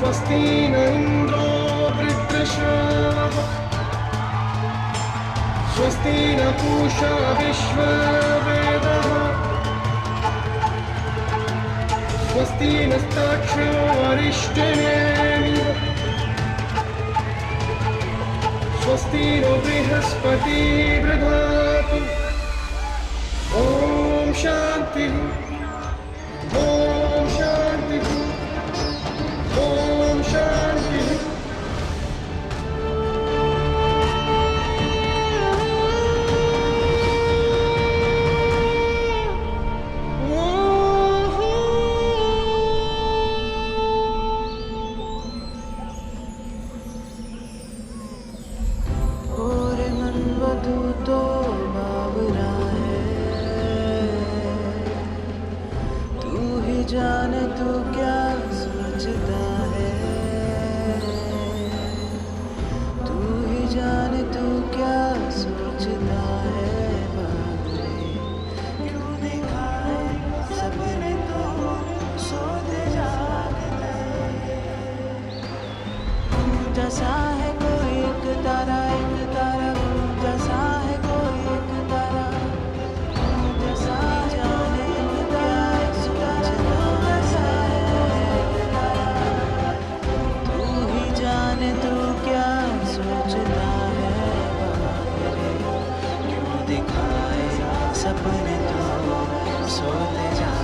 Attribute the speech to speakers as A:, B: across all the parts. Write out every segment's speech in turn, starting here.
A: स्वस्ति न इन्द्रो वृत्रशाः स्वस्ति न पूषा विश्ववेदः स्वस्ति नस्ताक्षो अरिष्टनेमिः स्वस्ति नो बृहस्पतिः दधातु। ॐ शान्ति ॐ शान्ति ॐ शान्ति।
B: तो बावरा है, तू ही जाने तू क्या सोचता है, तू ही जाने तू क्या सोचता है। बावरे क्यों दिखाए सपने तो सोते जागते, जैसा है कोई एक तारा जैसा है कोई एक तारा, जैसा जाने क्या सोचता है तारा, तू ही जाने तू क्या सोचता है। बावरे क्यों दिखाए सपने तो सोते जाते।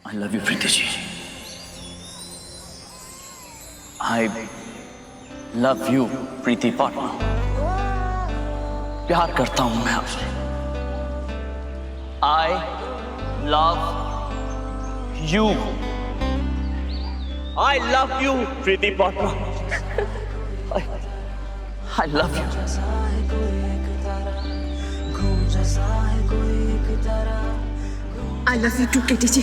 C: I love you, Preeti ji. I love you, प्रीति पाटना। प्यार करता हूं मैं आपसे। I love you. I love you, Preeti Patna. I love you.
D: I love you too, Preeti ji.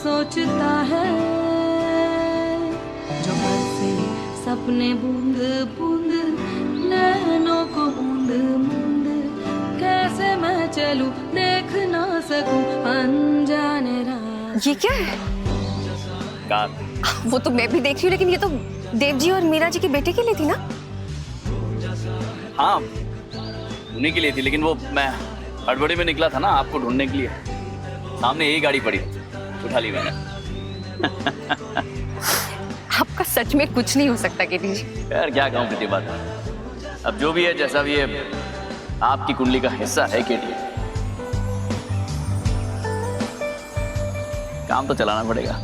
E: सोचता है जो बरसे सपने बूंद बूंद नैनों को बूंद बूंद, कैसे मैं चलूं देख ना सकूं अनजाने राह।
D: ये क्या है?
C: कार।
D: वो तो मैं भी देख रही हूँ, लेकिन ये तो देव जी और मीरा जी की बेटे के लिए थी ना?
C: हाँ, उन्हीं के लिए थी, लेकिन वो मैं हड़बड़ी में निकला था ना आपको ढूंढने के लिए। सामने यही गाड़ी पड़ी, उठा ली मैंने।
D: आपका सच में कुछ नहीं हो सकता केटी जी।
C: यार क्या कहूँ प्रीति बात, अब जो भी है जैसा भी है आपकी कुंडली का हिस्सा है केटी। काम तो चलाना पड़ेगा।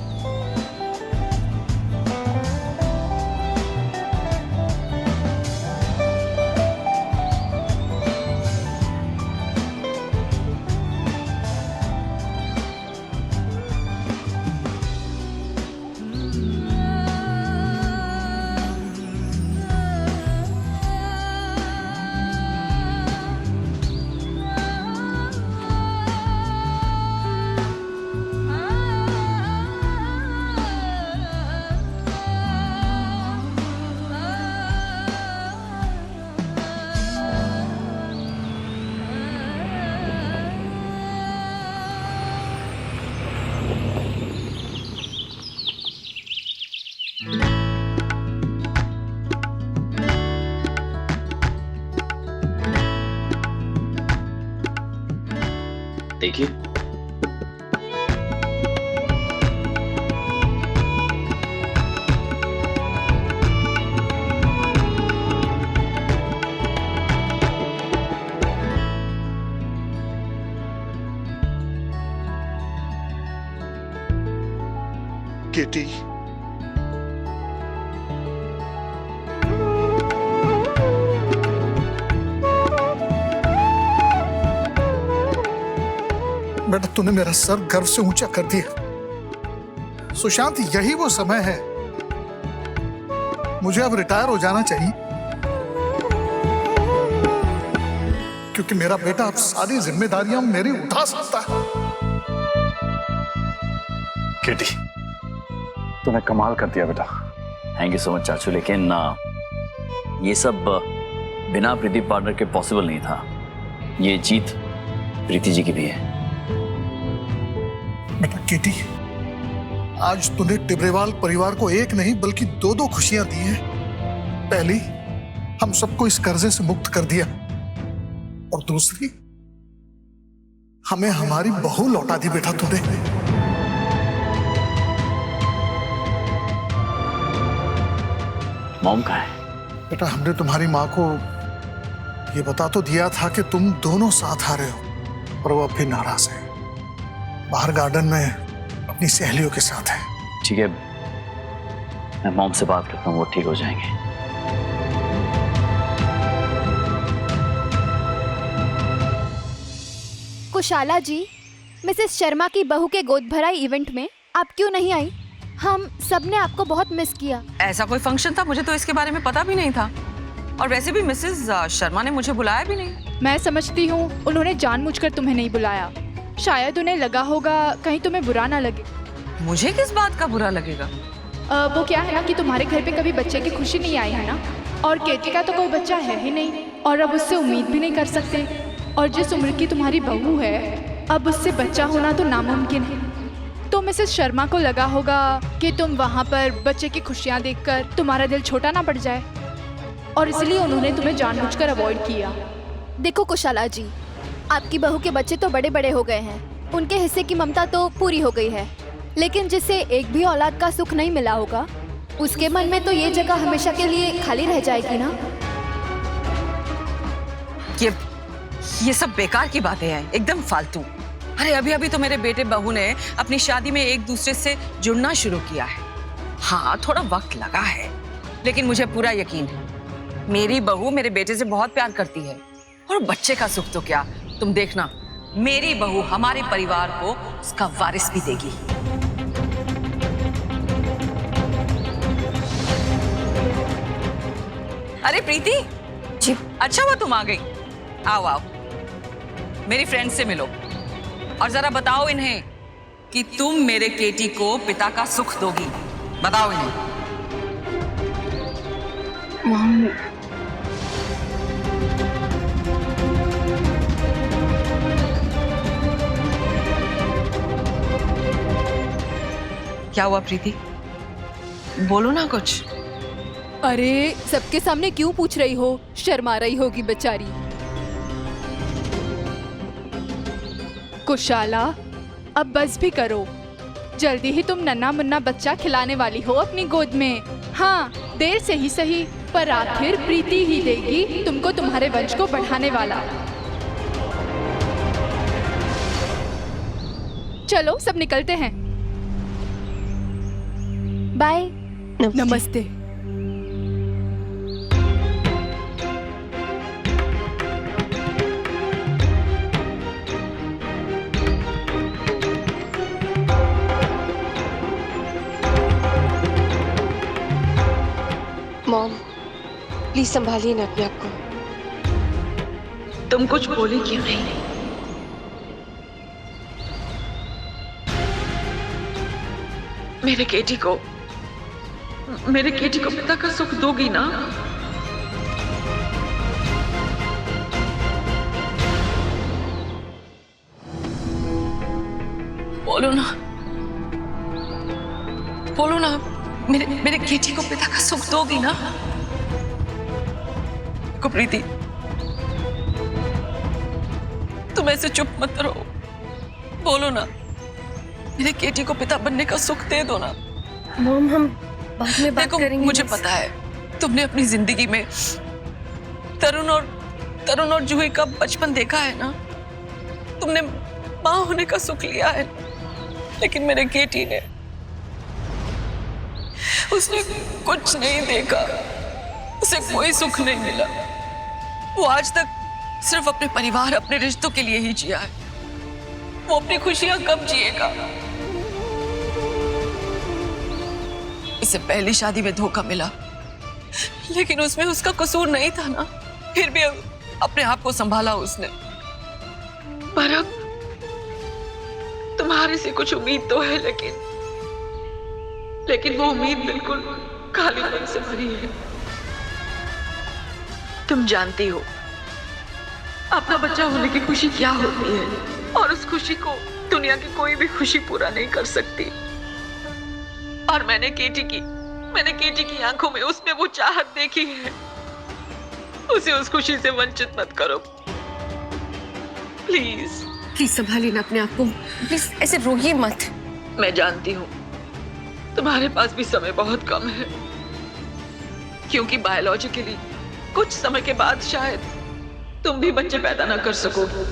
C: देखिए।
F: केटी, बेटा तूने मेरा सर गर्व से ऊंचा कर दिया। सुशांत, यही वो समय है, मुझे अब रिटायर हो जाना चाहिए, क्योंकि मेरा बेटा अब सारी जिम्मेदारियां मेरी उठा सकता है।
G: केटी, तूने कमाल कर दिया बेटा।
C: थैंक यू सो मच चाचू, लेकिन ये सब बिना प्रीति पार्टनर के पॉसिबल नहीं था। ये जीत प्रीति जी की भी है।
F: बेटा केटी, आज तूने टिब्रेवाल परिवार को एक नहीं बल्कि दो दो खुशियां दी हैं। पहली, हम सबको इस कर्जे से मुक्त कर दिया, और दूसरी, हमें हमारी बहू लौटा दी बेटा तूने।
C: मॉम कहाँ है?
F: बेटा हमने तुम्हारी माँ को ये बता तो दिया था कि तुम दोनों साथ आ रहे हो, पर वो अब भी नाराज है। बाहर गार्डन में अपनी सहेलियों के साथ है।
C: ठीक है, मैं मॉम से बात करता हूँ, वो ठीक हो जाएंगे।
H: कुशाला जी, मिसेस शर्मा की बहू के गोद भराई इवेंट में आप क्यों नहीं आई? हम सब ने आपको बहुत मिस किया।
I: ऐसा कोई फंक्शन था, मुझे तो इसके बारे में पता भी नहीं था, और वैसे भी मिसेस शर्मा ने मुझे बुलाया भी नहीं।
J: मैं समझती हूँ उन्होंने जानबूझकर तुम्हें नहीं बुलाया। शायद उन्हें लगा होगा कहीं तुम्हें बुरा ना लगे।
I: मुझे किस बात का बुरा लगेगा?
J: वो क्या है ना कि तुम्हारे घर पे कभी बच्चे की खुशी नहीं आई है ना, और केटी का तो कोई बच्चा है ही नहीं, और अब उससे उम्मीद भी नहीं कर सकते। और जिस उम्र की तुम्हारी बहू है, अब उससे बच्चा होना तो नामुमकिन है। तो मिसेस शर्मा को लगा होगा कि तुम वहाँ पर बच्चे की खुशियाँ देखकर तुम्हारा दिल छोटा ना पड़ जाए, और इसलिए उन्होंने तुम्हें जानबूझकर अवॉइड किया।
H: देखो कुशाला जी, आपकी बहू के बच्चे तो बड़े बड़े हो गए हैं, उनके हिस्से की ममता तो पूरी हो गई है, लेकिन जिसे एक भी औलाद का सुख नहीं मिला होगा, उसके मन में तो ये जगह हमेशा के लिए खाली रह जाएगी ना।
I: ये सब बेकार की बातें हैं, एकदम फालतू। अरे अभी अभी तो मेरे बेटे बहू ने अपनी शादी में एक दूसरे से जुड़ना शुरू किया है। हाँ, थोड़ा वक्त लगा है, लेकिन मुझे पूरा यकीन है मेरी बहू मेरे बेटे से बहुत प्यार करती है। और बच्चे का सुख तो क्या, तुम देखना, मेरी बहू हमारे परिवार को उसका वारिस भी देगी। अरे प्रीति जी, अच्छा हुआ तुम आ गई। आओ आओ, मेरी फ्रेंड से मिलो, और जरा बताओ इन्हें कि तुम मेरे केटी को पिता का सुख दोगी। बताओ इन्हें।
E: मॉम,
I: क्या हुआ प्रीति, बोलो ना कुछ।
K: अरे सबके सामने क्यों पूछ रही हो? शर्मा रही होगी बेचारी।
J: कुशाला, अब बस भी करो, जल्दी ही तुम नन्हा मुन्ना बच्चा खिलाने वाली हो अपनी गोद में। हाँ, देर से ही सही, पर आखिर प्रीति ही देगी तुमको तुम्हारे वंश को बढ़ाने वाला। चलो सब निकलते हैं।
H: बाय।
K: नमस्ते।
L: मॉम, प्लीज संभालिए ना अपने आप को।
I: तुम कुछ बोली क्यों नहीं? मेरे केटी को पिता का सुख दोगी ना? बोलो ना, बोलो ना, मेरे केटी को पिता का सुख दोगी ना? प्रीति, तुम ऐसे चुप मत रहो, बोलो ना, मेरे केटी को पिता बनने का सुख दे दो ना।
L: मॉम हम बाद में बात
I: देखो,
L: करेंगे।
I: मुझे पता है तुमने अपनी जिंदगी में तरुण और जूही का बचपन देखा है ना, तुमने माँ होने का सुख लिया है, लेकिन मेरे केटी ने उसने कुछ नहीं देखा, उसे कोई सुख नहीं मिला। वो आज तक सिर्फ अपने परिवार, अपने रिश्तों के लिए ही जिया है। वो अपनी खुशियां कब जिएगा? उसे पहली शादी में धोखा मिला, लेकिन उसमें उसका कसूर नहीं था ना, फिर भी अपने आप को संभाला उसने। पर अब तुम्हारे से कुछ उम्मीद तो है, लेकिन वो उम्मीद बिल्कुल खालीपन से भरी है। तुम जानती हो अपना बच्चा होने की खुशी क्या होती है, और उस खुशी को दुनिया की कोई भी खुशी पूरा नहीं कर सकती। और मैंने केटी की आंखों में उसमें वो चाहत देखी है। उसे उस खुशी से वंचित मत करो प्लीज।
L: प्लीज संभालिए ना अपने आप को, प्लीज ऐसे रोइए मत।
I: मैं जानती हूँ तुम्हारे पास भी समय बहुत कम है, क्योंकि बायोलॉजिकली कुछ समय के बाद शायद तुम भी बच्चे पैदा ना कर सकोगे।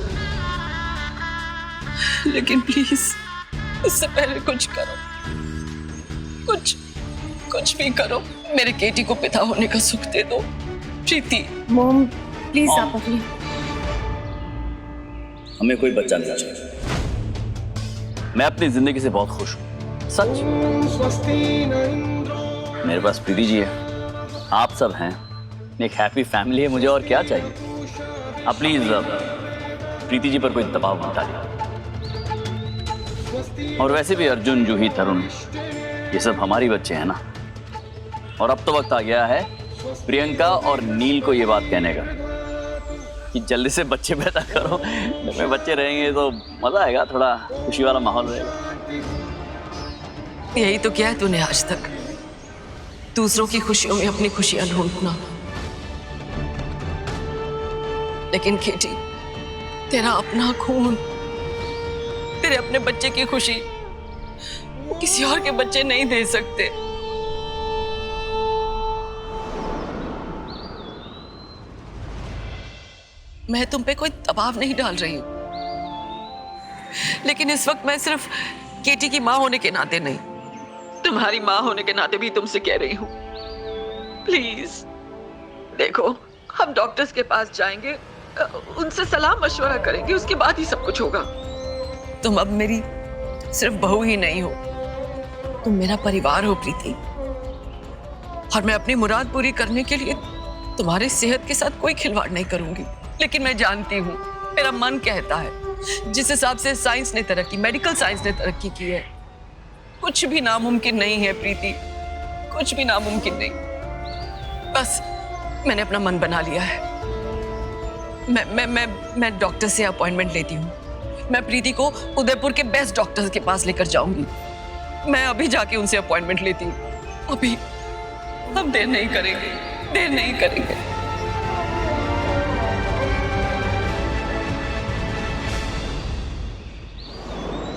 I: लेकिन प्लीज उससे पहले कुछ करो, कुछ भी करो। मेरे केटी को पिता होने का सुख दे दो प्रीति।
L: मॉम प्लीज आप अपनी।
C: हमें कोई बच्चा नहीं चाहिए। मैं अपनी जिंदगी से बहुत खुश हूँ, सच। मेरे पास प्रीति जी है, आप सब हैं, एक हैप्पी फैमिली है, मुझे और क्या चाहिए। आप प्लीज प्रीति जी पर कोई दबाव मत डालिए। और वैसे भी अर्जुन, जूही, तरुण ये सब हमारी बच्चे हैं ना। और अब तो वक्त आ गया है प्रियंका और नील को ये बात कहने का कि जल्दी से बच्चे पैदा करो। घर में बच्चे रहेंगे तो मजा आएगा, थोड़ा खुशी वाला माहौल रहेगा।
I: यही तो किया है तूने आज तक, दूसरों की खुशियों में अपनी खुशियां ढूंढना। लेकिन केटी, तेरा अपना खून, तेरे अपने बच्चे की खुशी किसी और के बच्चे नहीं दे सकते। मैं तुम पे कोई दबाव नहीं डाल रही हूं, लेकिन इस वक्त मैं सिर्फ केटी की मां होने के नाते नहीं, तुम्हारी मां होने के नाते भी तुमसे कह रही हूं, प्लीज देखो, हम डॉक्टर्स के पास जाएंगे, उनसे सलाह मशवरा करेंगे, उसके बाद ही सब कुछ होगा। तुम अब मेरी सिर्फ बहू ही नहीं हो, तुम मेरा परिवार हो प्रीति। और मैं अपनी मुराद पूरी करने के लिए तुम्हारी सेहत के साथ कोई खिलवाड़ नहीं करूंगी। लेकिन मैं जानती हूँ, मेरा मन कहता है, जिस हिसाब से साइंस ने तरक्की, मेडिकल साइंस ने तरक्की की है, कुछ भी नामुमकिन नहीं है प्रीति, कुछ भी नामुमकिन नहीं। बस मैंने अपना मन बना लिया है। मैं डॉक्टर से अपॉइंटमेंट लेती हूँ। मैं प्रीति को उदयपुर के बेस्ट डॉक्टर के पास लेकर जाऊंगी। मैं अभी जाके उनसे अपॉइंटमेंट लेती हूँ। अभी हम देर नहीं करेंगे, देर नहीं करेंगे।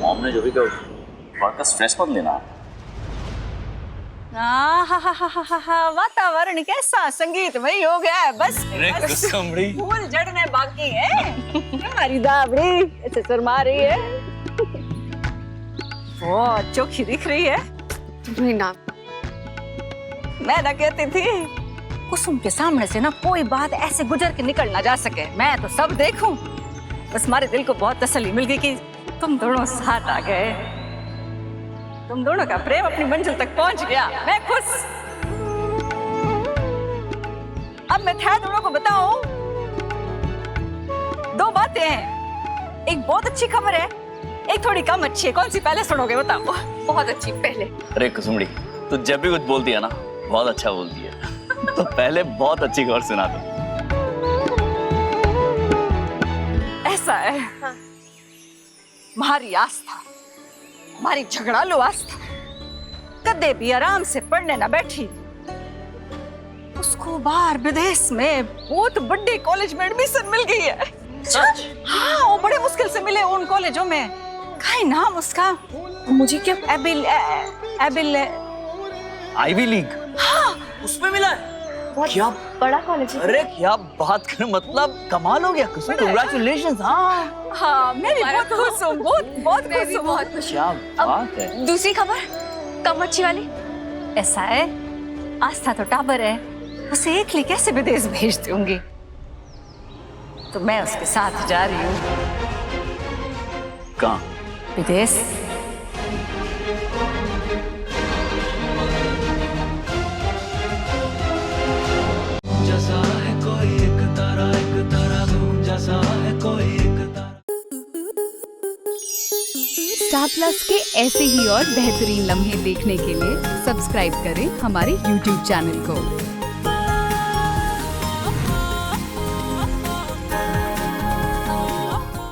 C: मॉम ने जो भी कहा, का स्ट्रेस मत लेना।
M: वातावरण कैसा संगीतमय हो गया है। बस फूल झड़ने बाकी है। हमारी दाबड़ी ऐसे शर्मा रही है, वो चोखी दिख रही है।
L: तुम्हें ना,
M: मैं ना कहती थी कुसुम के सामने से ना कोई बात ऐसे गुजर के निकल ना जा सके। मैं तो सब देखूं, बस हमारे दिल को बहुत तसल्ली मिल गई कि तुम दोनों साथ आ गए, तुम दोनों का प्रेम अपनी मंजिल तक पहुंच गया। मैं खुश। अब मैं थे दोनों को बताऊं, दो बातें हैं, एक बहुत अच्छी खबर है, एक थोड़ी कम अच्छी है। कौन सी पहले सुनोगे बताओ? बहुत अच्छी पहले।
C: अरे कुसुमड़ी, तो जब भी कुछ बोलती है ना बहुत अच्छा बोलती है, तो पहले बहुत अच्छी खबर सुना दो।
M: ऐसा है, हाँ। हमारी आस्था, हमारी झगड़ालू आस्था कदे भी आराम से पढ़ने ना बैठी। उसको बाहर विदेश में बहुत बड़े कॉलेज में एडमिशन मिल गई है। हाँ, वो बड़े मुश्किल से मिले उन कॉलेजों में। क्या है नाम उसका?
L: मुझे क्या?
M: एबिल एबिल
C: आईवी लीग।
M: हाँ
C: उसमें मिला है। क्या
L: बड़ा कॉलेज है।
C: अरे क्या बात कर, मतलब कमाल हो गया कुसुम, कांग्रेचुलेशंस। हाँ
M: हाँ मैं भी बहुत खुश हूँ, बहुत खुश हूँ, बहुत खुश।
C: क्या बात है।
L: दूसरी खबर कम अच्छी वाली।
M: ऐसा है, आस्था तो टाबर है, उसे एकली कैसे विदेश भेज दूंगी, तो मैं उसके साथ जा रही हूँ।
C: कहाँ?
M: विदेश।
K: स्टार प्लस के ऐसे ही और बेहतरीन लम्हे देखने के लिए सब्सक्राइब करें हमारे YouTube चैनल को।